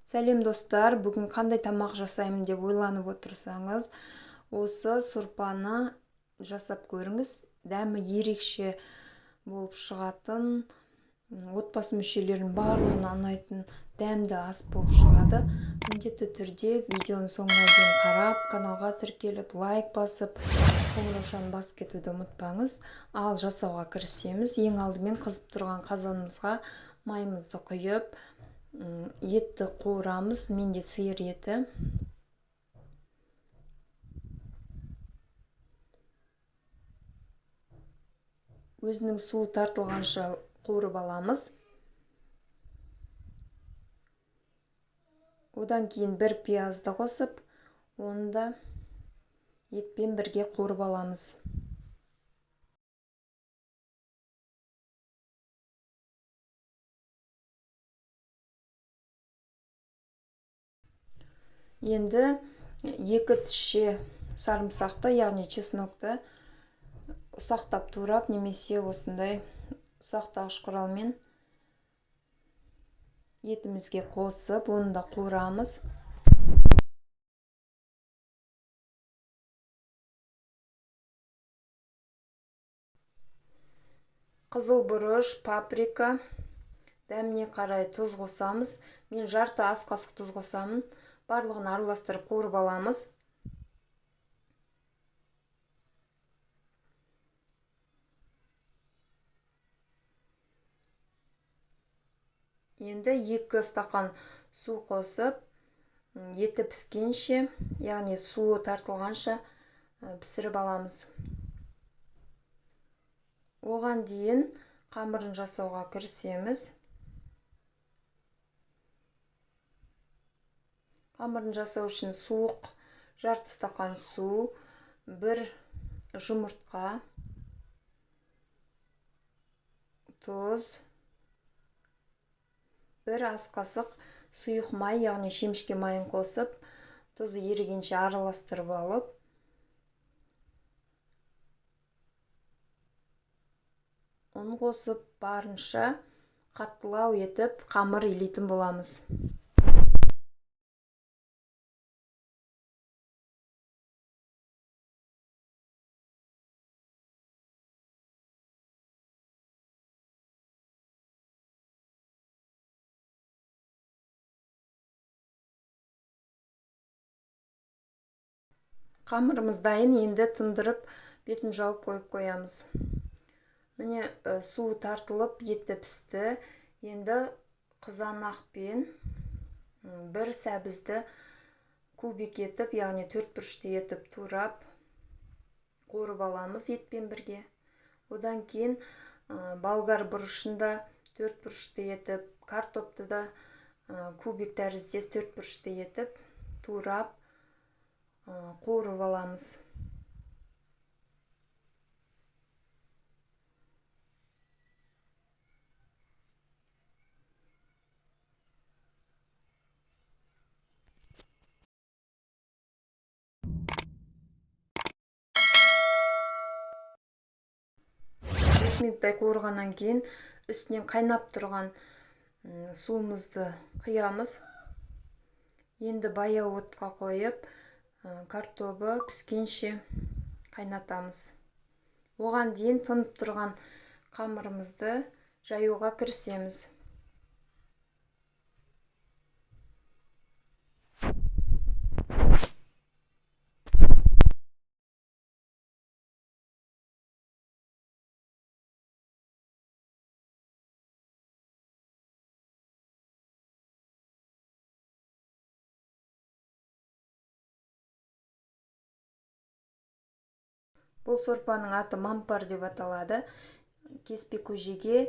Сәлем достар, бүгін қандай тамақ жасаймын деп ойланып отырсаңыз, осы сұрпаны жасап көріңіз. Дәмі ерекше болып шығатын, отбасы мүшелерінің барлығына ұнайтын дәмді ас болып шығады. Міндетті түрде видеоның соңына дейін қарап, каналға тіркеліп, лайк басып, қоңыраушаны басып кетуді ұмытпаңыз. Ал жасауға кірісеміз. Ең алдымен қызып тұрған қазанымызға майымызды құйып, етті қуырамыз. Менде сиыр еті. Өзінің суы тартылғанша қуырып аламыз. Одан кейін бір пиязды қосып, оны да етпен бірге қуырып аламыз. Енді 2 тісше сарымсақты, яғни чеснокты ұсақтап турап, немесе осындай ұсақтағыш құралмен етімізге қосып, оны да қуырамыз. Қызыл бұрыш, паприка, дәміне қарай тұз қосамыз. Мен жарты ас қасық тұз қосамын. Барлығын араластырып қуырып аламыз. Енді 2 стақан су қосып, еті піскенше, яғни суы тартылғанша пісіріп аламыз. Оған дейін қамырын жасауға кірісеміз. Қамырын жасау үшін суық жарты стақан су, 1 жұмыртқа, тұз, 1 ас қасық сұйық май, яғни шемішке майын қосып, тұзы ерігенше араластырып алып, ұн қосып барынша қаттылау етіп қамыр илейтін боламыз. Қамырымыз дайын, енді тындырып, бетін жауып қойып қоямыз. Міне суы тартылып, еті пісті. Енді қызанақпен 1 сәбізді кубик етіп, яғни 4 бұрышты етіп турап, қуырып аламыз етпен бірге. Одан кейін болгар бұрышында 4 бұрышты етіп, картопты да кубик тәріздес 4 бұрышты етіп, турап, қуырып аламыз. Бес минуттай қуырғаннан кейін үстінен қайнап тұрған суымызды құямыз. Енді баяу отқа қойып, картобы піскенше қайнатамыз. Оған дейін тынып тұрған қамырымызды жаюға кірісеміз. Бұл сорпаның аты мампар деп аталады. Кеспе көжеге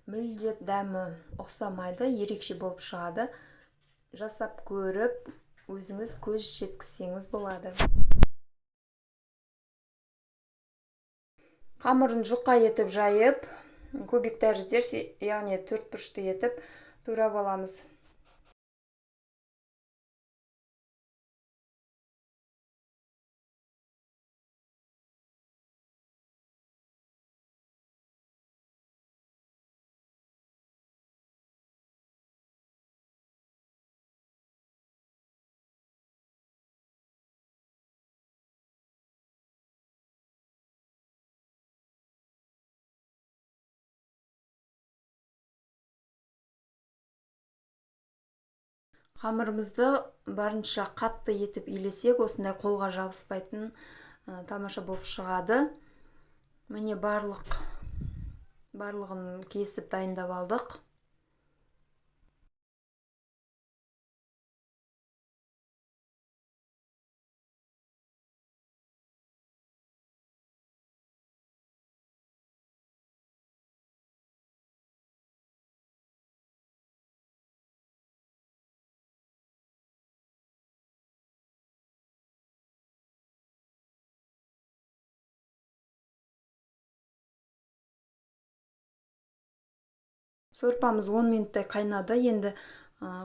мүлде дәмі ұқсамайды, ерекше болып шығады. Жасап көріп, өзіңіз көз жеткізсеңіз болады. Қамырын жұқа етіп жайып, кубик тәріздес, яғни 4 бұрышты етіп турап аламыз. Қамырымызды барынша қатты етіп илесек, осындай қолға жабыспайтын тамаша болып шығады. Міне барлығын кесіп дайындап алдық. Сорпамыз 10 минуттай қайнады. Енді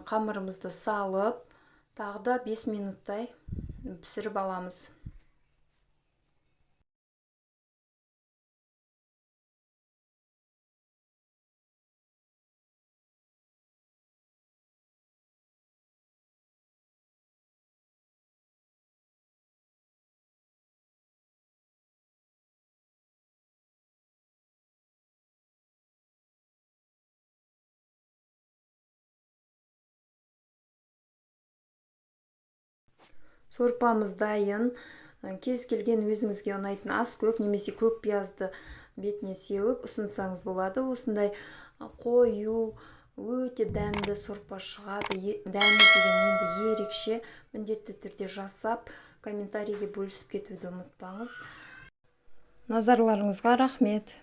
қамырымызды салып, тағы да 5 минуттай пісіріп аламыз. Сорпамыз дайын. Кез келген өзіңізге ұнайтын ас көк немесе көк пиязды бетіне сеуіп ұсынсаңыз болады. Осындай қою, өте дәмді сорпа шығады. Дәмі деген енді ерекше. Міндетті түрде жасап, комментарийге бөлісіп кетуді ұмытпаңыз. Назарларыңызға рахмет.